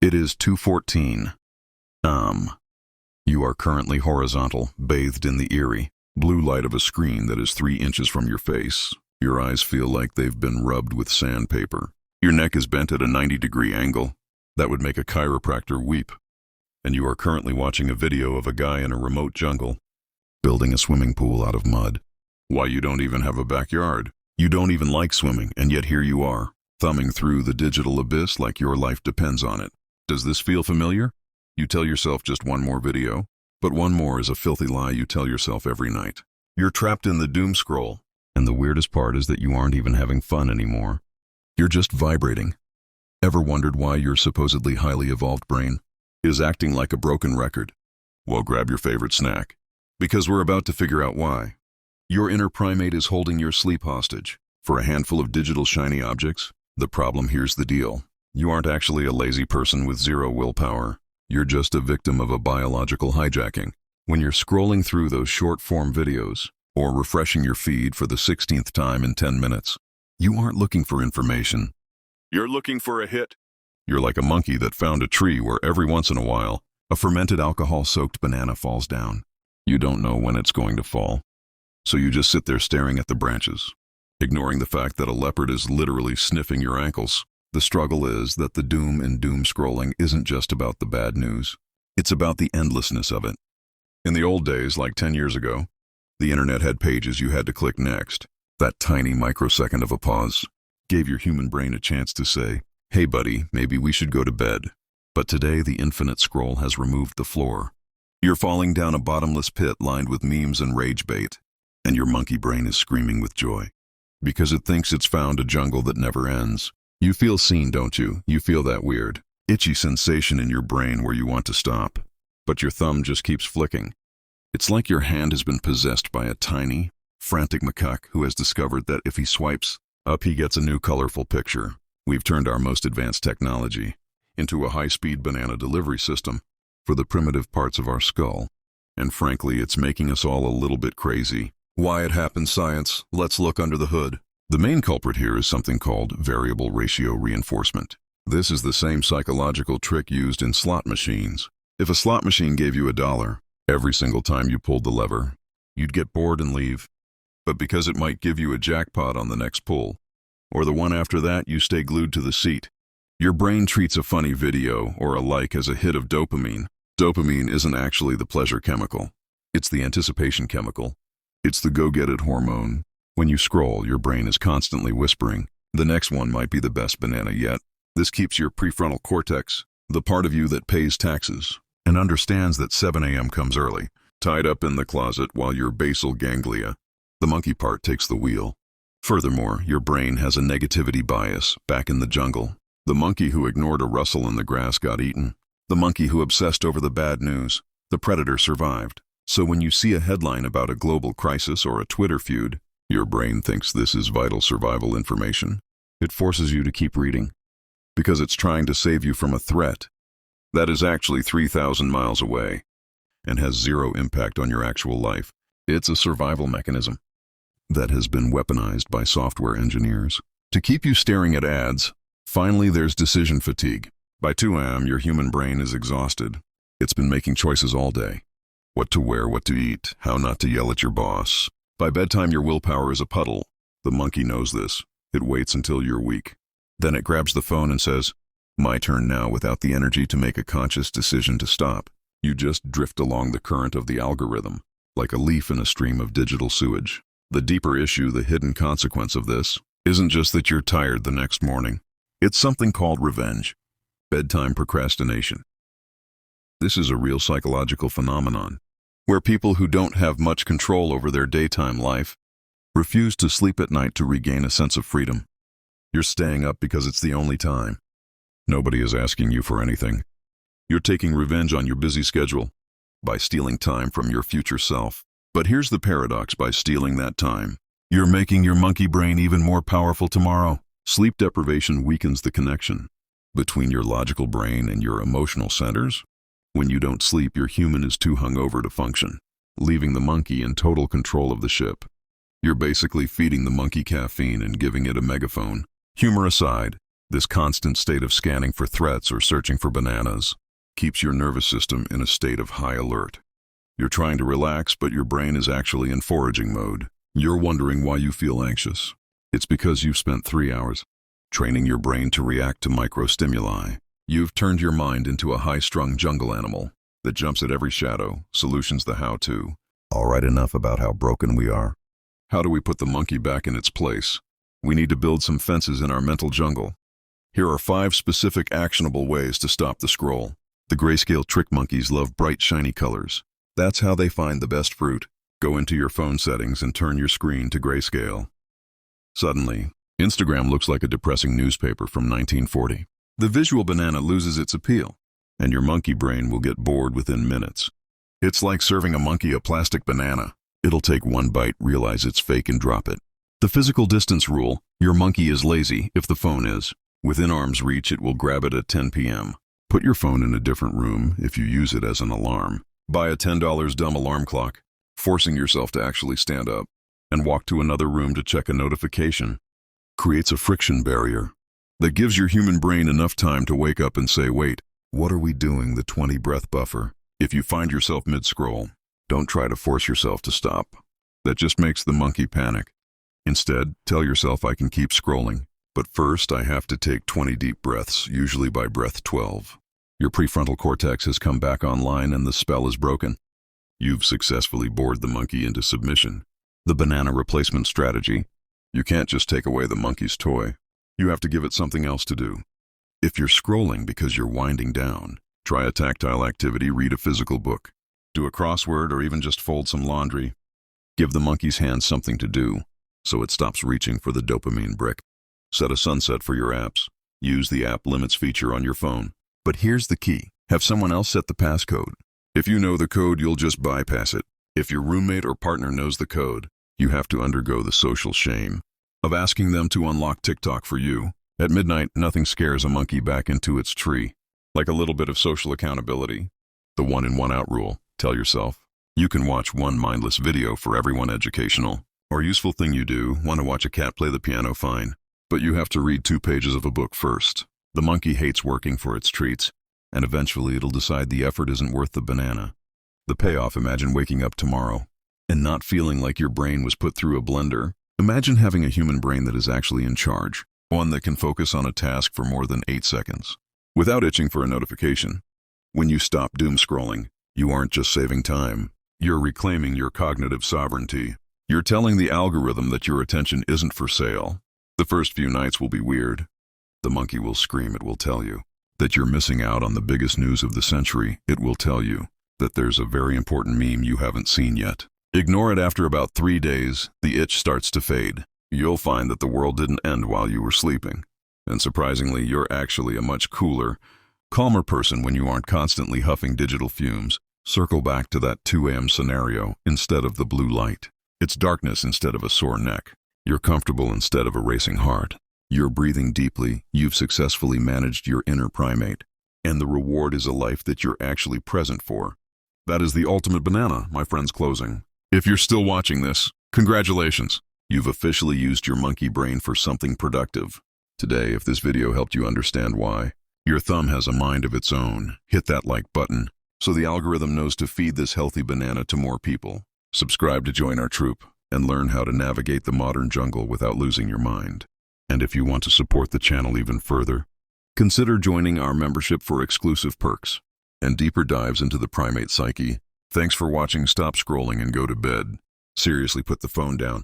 It is 2:14. You are currently horizontal, bathed in the eerie blue light of a screen that is 3 inches from your face. Your eyes feel like they've been rubbed with sandpaper. Your neck is bent at a 90-degree angle. That would make a chiropractor weep. And you are currently watching a video of a guy in a remote jungle building a swimming pool out of mud. Why, you don't even have a backyard. You don't even like swimming, and yet here you are, thumbing through the digital abyss like your life depends on it. Does this feel familiar? You tell yourself just one more video, but one more is a filthy lie you tell yourself every night. You're trapped in the doomscroll, and the weirdest part is that you aren't even having fun anymore. You're just vibrating. Ever wondered why your supposedly highly evolved brain is acting like a broken record? Well, grab your favorite snack, because we're about to figure out why. Your inner primate is holding your sleep hostage for a handful of digital shiny objects. The problem here's the deal. You aren't actually a lazy person with zero willpower. You're just a victim of a biological hijacking. When you're scrolling through those short-form videos, or refreshing your feed for the 16th time in 10 minutes, you aren't looking for information. You're looking for a hit. You're like a monkey that found a tree where every once in a while, a fermented alcohol-soaked banana falls down. You don't know when it's going to fall. So you just sit there staring at the branches, ignoring the fact that a leopard is literally sniffing your ankles. The struggle is that the doom in doom scrolling isn't just about the bad news. It's about the endlessness of it. In the old days, like 10 years ago, the internet had pages you had to click next. That tiny microsecond of a pause gave your human brain a chance to say, "Hey buddy, maybe we should go to bed." But today the infinite scroll has removed the floor. You're falling down a bottomless pit lined with memes and rage bait, and your monkey brain is screaming with joy, because it thinks it's found a jungle that never ends. You feel seen, don't you? You feel that weird, itchy sensation in your brain where you want to stop, but your thumb just keeps flicking. It's like your hand has been possessed by a tiny, frantic macaque who has discovered that if he swipes up, he gets a new colorful picture. We've turned our most advanced technology into a high-speed banana delivery system for the primitive parts of our skull. And frankly, it's making us all a little bit crazy. Why it happens, science? Let's look under the hood. The main culprit here is something called variable ratio reinforcement. This is the same psychological trick used in slot machines. If a slot machine gave you $1 every single time you pulled the lever, you'd get bored and leave. But because it might give you a jackpot on the next pull, or the one after that, you stay glued to the seat. Your brain treats a funny video or a like as a hit of dopamine. Dopamine isn't actually the pleasure chemical. It's the anticipation chemical. It's the go-get-it hormone. When you scroll, your brain is constantly whispering, the next one might be the best banana yet. This keeps your prefrontal cortex, the part of you that pays taxes and understands that 7 a.m. comes early, tied up in the closet while your basal ganglia, the monkey part, takes the wheel. Furthermore, your brain has a negativity bias. Back in the jungle, the monkey who ignored a rustle in the grass got eaten. The monkey who obsessed over the bad news, the predator, survived. So when you see a headline about a global crisis or a Twitter feud, your brain thinks this is vital survival information. It forces you to keep reading, because it's trying to save you from a threat that is actually 3,000 miles away and has zero impact on your actual life. It's a survival mechanism that has been weaponized by software engineers to keep you staring at ads. Finally, there's decision fatigue. By 2 a.m., your human brain is exhausted. It's been making choices all day. What to wear, what to eat, how not to yell at your boss. By bedtime, your willpower is a puddle. The monkey knows this. It waits until you're weak. Then it grabs the phone and says, "My turn now," without the energy to make a conscious decision to stop. You just drift along the current of the algorithm, like a leaf in a stream of digital sewage. The deeper issue, the hidden consequence of this, isn't just that you're tired the next morning. It's something called revenge. Bedtime procrastination. This is a real psychological phenomenon, where people who don't have much control over their daytime life refuse to sleep at night to regain a sense of freedom. You're staying up because it's the only time. Nobody is asking you for anything. You're taking revenge on your busy schedule by stealing time from your future self. But here's the paradox: by stealing that time, you're making your monkey brain even more powerful tomorrow. Sleep deprivation weakens the connection between your logical brain and your emotional centers. When you don't sleep, your human is too hungover to function, leaving the monkey in total control of the ship. You're basically feeding the monkey caffeine and giving it a megaphone. Humor aside, This constant state of scanning for threats or searching for bananas keeps your nervous system in a state of high alert. You're trying to relax, but your brain is actually in foraging mode. You're wondering why you feel anxious. It's because you've spent 3 hours training your brain to react to microstimuli. You've turned your mind into a high-strung jungle animal that jumps at every shadow, solutions the how-to. All right, enough about how broken we are. How do we put the monkey back in its place? We need to build some fences in our mental jungle. Here are 5 specific actionable ways to stop the scroll. The grayscale trick monkeys love bright, shiny colors. That's how they find the best fruit. Go into your phone settings and turn your screen to grayscale. Suddenly, Instagram looks like a depressing newspaper from 1940. The visual banana loses its appeal, and your monkey brain will get bored within minutes. It's like serving a monkey a plastic banana. It'll take one bite, realize it's fake, and drop it. The physical distance rule: your monkey is lazy if the phone is. Within arm's reach, it will grab it at 10 p.m. Put your phone in a different room if you use it as an alarm. Buy a $10 dumb alarm clock, forcing yourself to actually stand up and walk to another room to check a notification. Creates a friction barrier that gives your human brain enough time to wake up and say, wait, what are we doing? The 20 breath buffer. If you find yourself mid-scroll, don't try to force yourself to stop. That just makes the monkey panic. Instead, tell yourself, I can keep scrolling, but first I have to take 20 deep breaths, usually by breath 12. Your prefrontal cortex has come back online and the spell is broken. You've successfully bored the monkey into submission. The banana replacement strategy. You can't just take away the monkey's toy. You have to give it something else to do. If you're scrolling because you're winding down, try a tactile activity, read a physical book, do a crossword, or even just fold some laundry. Give the monkey's hands something to do, so it stops reaching for the dopamine brick. Set a sunset for your apps. Use the app limits feature on your phone. But here's the key. Have someone else set the passcode. If you know the code, you'll just bypass it. If your roommate or partner knows the code, you have to undergo the social shame of asking them to unlock TikTok for you. At midnight, nothing scares a monkey back into its tree like a little bit of social accountability. The 1 in 1 out rule. Tell yourself, you can watch one mindless video for every one educational or useful thing you do. Want to watch a cat play the piano? Fine. But you have to read 2 pages of a book first. The monkey hates working for its treats, and eventually it'll decide the effort isn't worth the banana. The payoff: imagine waking up tomorrow and not feeling like your brain was put through a blender. Imagine having a human brain that is actually in charge, one that can focus on a task for more than 8 seconds, without itching for a notification. When you stop doom scrolling, you aren't just saving time, you're reclaiming your cognitive sovereignty. You're telling the algorithm that your attention isn't for sale. The first few nights will be weird. The monkey will scream. It will tell you that you're missing out on the biggest news of the century. It will tell you that there's a very important meme you haven't seen yet. Ignore it. After about 3 days, the itch starts to fade. You'll find that the world didn't end while you were sleeping. And surprisingly, you're actually a much cooler, calmer person when you aren't constantly huffing digital fumes. Circle back to that 2 a.m. scenario instead of the blue light. It's darkness instead of a sore neck. You're comfortable instead of a racing heart. You're breathing deeply. You've successfully managed your inner primate. And the reward is a life that you're actually present for. That is the ultimate banana, my friends. Closing. If you're still watching this, congratulations. You've officially used your monkey brain for something productive. Today, if this video helped you understand why your thumb has a mind of its own, hit that like button so the algorithm knows to feed this healthy banana to more people. Subscribe to join our troop and learn how to navigate the modern jungle without losing your mind. And if you want to support the channel even further, consider joining our membership for exclusive perks and deeper dives into the primate psyche. Thanks for watching. Stop scrolling and go to bed. Seriously, put the phone down.